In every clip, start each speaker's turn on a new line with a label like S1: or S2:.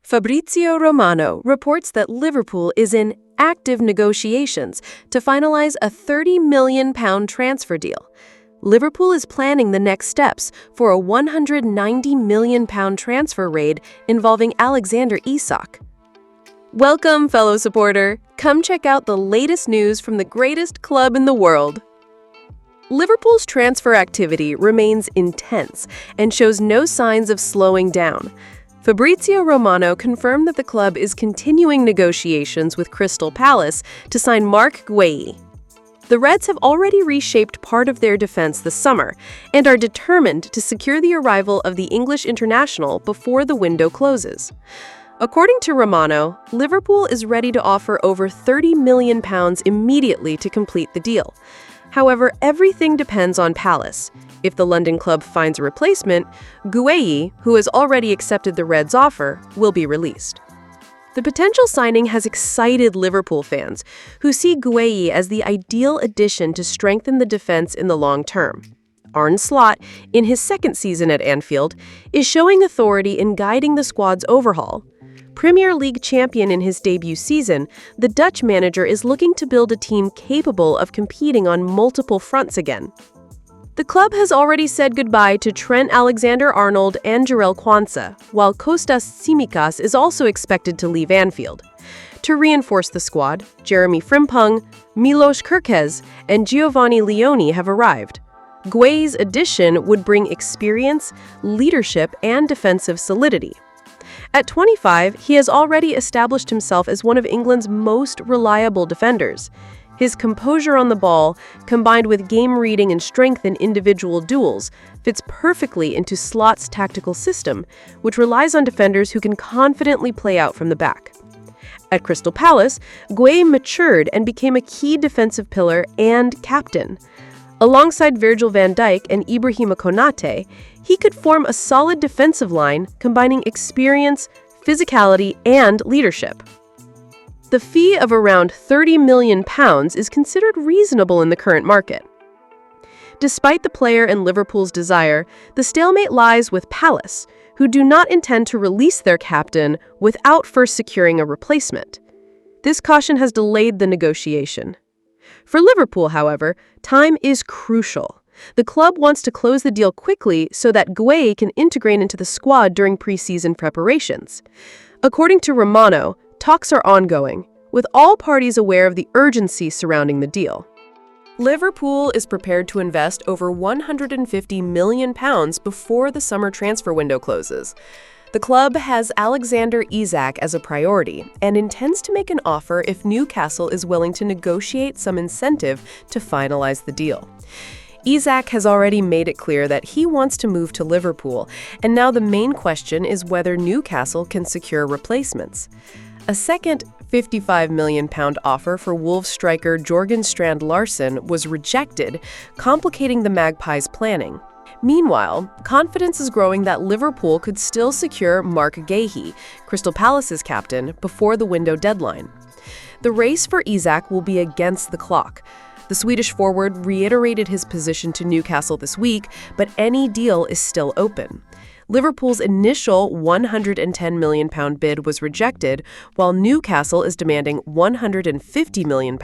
S1: Fabrizio Romano reports that Liverpool is in active negotiations to finalize a £30 million transfer deal. Liverpool is planning the next steps for a £190 million transfer raid involving Alexander Isak. Welcome, fellow supporter. Come check out the latest news from the greatest club in the world. Liverpool's transfer activity remains intense and shows no signs of slowing down. Fabrizio Romano confirmed that the club is continuing negotiations with Crystal Palace to sign Marc Guéhi. The Reds have already reshaped part of their defense this summer and are determined to secure the arrival of the English international before the window closes. According to Romano, Liverpool is ready to offer over £30 million immediately to complete the deal. However, everything depends on Palace. If the London club finds a replacement, Guéhi, who has already accepted the Reds' offer, will be released. The potential signing has excited Liverpool fans, who see Guéhi as the ideal addition to strengthen the defense in the long term. Arne Slot, in his second season at Anfield, is showing authority in guiding the squad's overhaul. Premier League champion in his debut season, the Dutch manager is looking to build a team capable of competing on multiple fronts again. The club has already said goodbye to Trent Alexander-Arnold and Jarell Quansah, while Kostas Tsimikas is also expected to leave Anfield. To reinforce the squad, Jeremy Frimpong, Milos Kerkez, and Giovanni Leone have arrived. Guéhi's addition would bring experience, leadership, and defensive solidity. At 25, he has already established himself as one of England's most reliable defenders. His composure on the ball, combined with game reading and strength in individual duels, fits perfectly into Slot's tactical system, which relies on defenders who can confidently play out from the back. At Crystal Palace, Guéhi matured and became a key defensive pillar and captain. Alongside Virgil van Dijk and Ibrahima Konate, he could form a solid defensive line combining experience, physicality, and leadership. The fee of around £30 million is considered reasonable in the current market. Despite the player and Liverpool's desire, the stalemate lies with Palace, who do not intend to release their captain without first securing a replacement. This caution has delayed the negotiation. For Liverpool, however, time is crucial. The club wants to close the deal quickly so that Guéhi can integrate into the squad during pre-season preparations. According to Romano, talks are ongoing, with all parties aware of the urgency surrounding the deal. Liverpool is prepared to invest over £150 million before the summer transfer window closes. The club has Alexander Isak as a priority and intends to make an offer if Newcastle is willing to negotiate some incentive to finalize the deal. Isak has already made it clear that he wants to move to Liverpool, and now the main question is whether Newcastle can secure replacements. A second £55 million offer for Wolves striker Jørgen Strand Larsen was rejected, complicating the Magpies' planning. Meanwhile, confidence is growing that Liverpool could still secure Marc Guéhi, Crystal Palace's captain, before the window deadline. The race for Isak will be against the clock. The Swedish forward reiterated his position to Newcastle this week, but any deal is still open. Liverpool's initial £110 million bid was rejected, while Newcastle is demanding £150 million.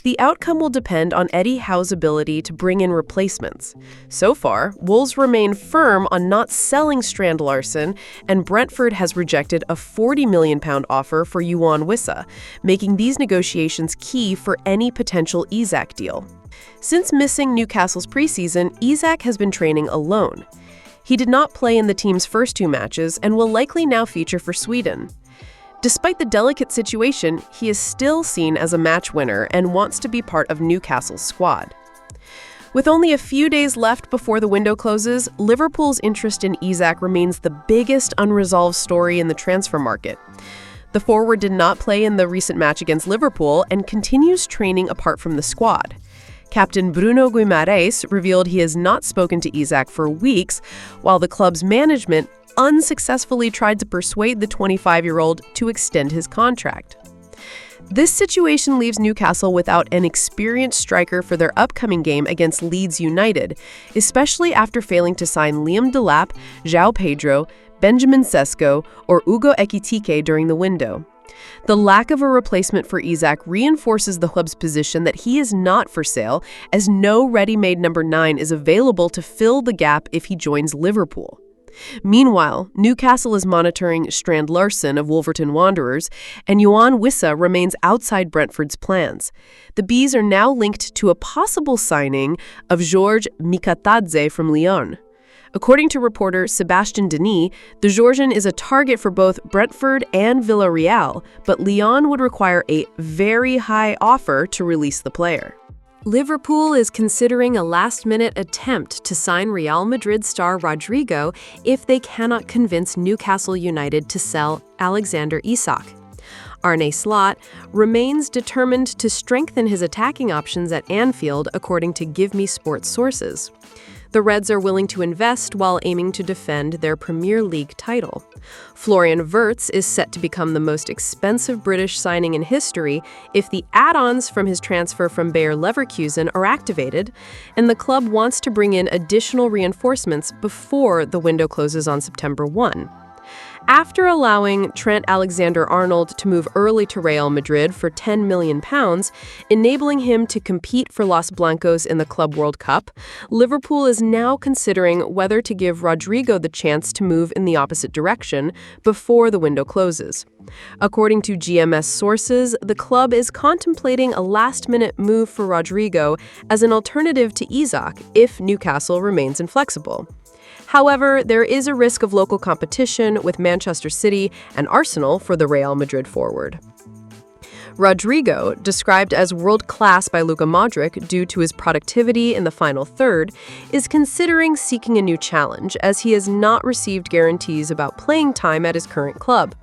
S1: The outcome will depend on Eddie Howe's ability to bring in replacements. So far, Wolves remain firm on not selling Strand Larsen, and Brentford has rejected a £40 million offer for Yoane Wissa, making these negotiations key for any potential Isak deal. Since missing Newcastle's preseason, Isak has been training alone. He did not play in the team's first two matches and will likely now feature for Sweden. Despite the delicate situation, he is still seen as a match winner and wants to be part of Newcastle's squad. With only a few days left before the window closes, Liverpool's interest in Isak remains the biggest unresolved story in the transfer market. The forward did not play in the recent match against Liverpool and continues training apart from the squad. Captain Bruno Guimarães revealed he has not spoken to Isak for weeks, while the club's management unsuccessfully tried to persuade the 25-year-old to extend his contract. This situation leaves Newcastle without an experienced striker for their upcoming game against Leeds United, especially after failing to sign Liam Delap, João Pedro, Benjamin Sesko, or Ugo Ekitike during the window. The lack of a replacement for Isak reinforces the club's position that he is not for sale, as no ready-made number 9 is available to fill the gap if he joins Liverpool. Meanwhile, Newcastle is monitoring Strand Larsen of Wolverhampton Wanderers, and Yoane Wissa remains outside Brentford's plans. The Bees are now linked to a possible signing of Georges Mikatadze from Lyon. According to reporter Sebastian Denis, the Georgian is a target for both Brentford and Villarreal, but Lyon would require a very high offer to release the player. Liverpool is considering a last-minute attempt to sign Real Madrid star Rodrigo if they cannot convince Newcastle United to sell Alexander Isak. Arne Slot remains determined to strengthen his attacking options at Anfield, according to Give Me Sports sources. The Reds are willing to invest while aiming to defend their Premier League title. Florian Wirtz is set to become the most expensive British signing in history if the add-ons from his transfer from Bayer Leverkusen are activated, and the club wants to bring in additional reinforcements before the window closes on September 1. After allowing Trent Alexander-Arnold to move early to Real Madrid for £10 million, enabling him to compete for Los Blancos in the Club World Cup, Liverpool is now considering whether to give Rodrigo the chance to move in the opposite direction before the window closes. According to GMS sources, the club is contemplating a last-minute move for Rodrigo as an alternative to Isak if Newcastle remains inflexible. However, there is a risk of local competition with Manchester City and Arsenal for the Real Madrid forward. Rodrigo, described as world-class by Luka Modric due to his productivity in the final third, is considering seeking a new challenge as he has not received guarantees about playing time at his current club.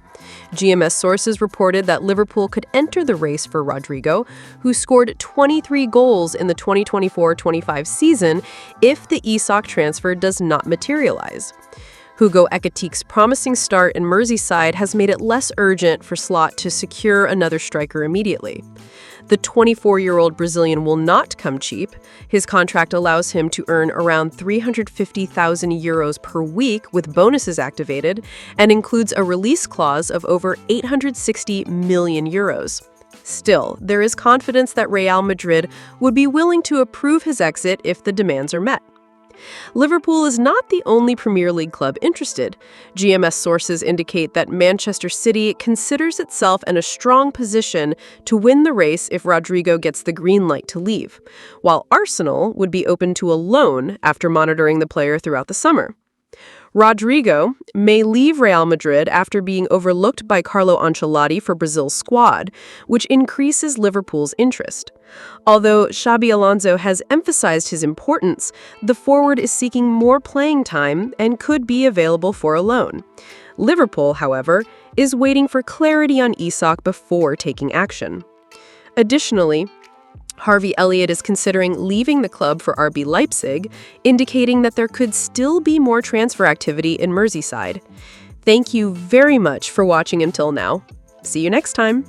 S1: GMS sources reported that Liverpool could enter the race for Rodrigo, who scored 23 goals in the 2024-25 season, if the Isak transfer does not materialize. Hugo Ekitike's promising start in Merseyside has made it less urgent for Slot to secure another striker immediately. The 24-year-old Brazilian will not come cheap. His contract allows him to earn around €350,000 per week with bonuses activated and includes a release clause of over €860 million. Still, there is confidence that Real Madrid would be willing to approve his exit if the demands are met. Liverpool is not the only Premier League club interested. GMS sources indicate that Manchester City considers itself in a strong position to win the race if Rodrigo gets the green light to leave, while Arsenal would be open to a loan after monitoring the player throughout the summer. Rodrigo may leave Real Madrid after being overlooked by Carlo Ancelotti for Brazil's squad, which increases Liverpool's interest. Although Xabi Alonso has emphasized his importance, the forward is seeking more playing time and could be available for a loan. Liverpool, however, is waiting for clarity on Isak before taking action. Additionally, Harvey Elliott is considering leaving the club for RB Leipzig, indicating that there could still be more transfer activity in Merseyside. Thank you very much for watching until now. See you next time.